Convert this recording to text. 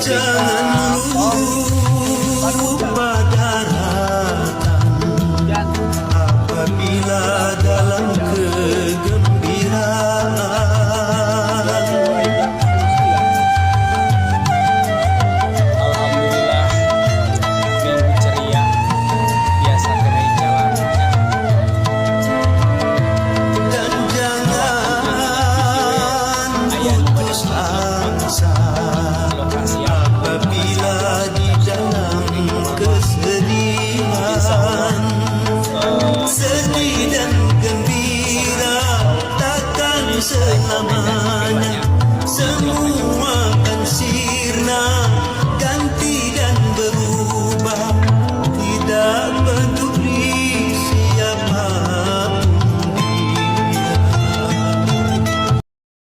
Jangan lupa daratan apabila dalam kegembiraan. Alhamdulillah, minggu ceria biasa kenai jalannya. Dan jangan putus asa apabila di dalam kesedihan. Sedih dan gembira takkan selamanya, semua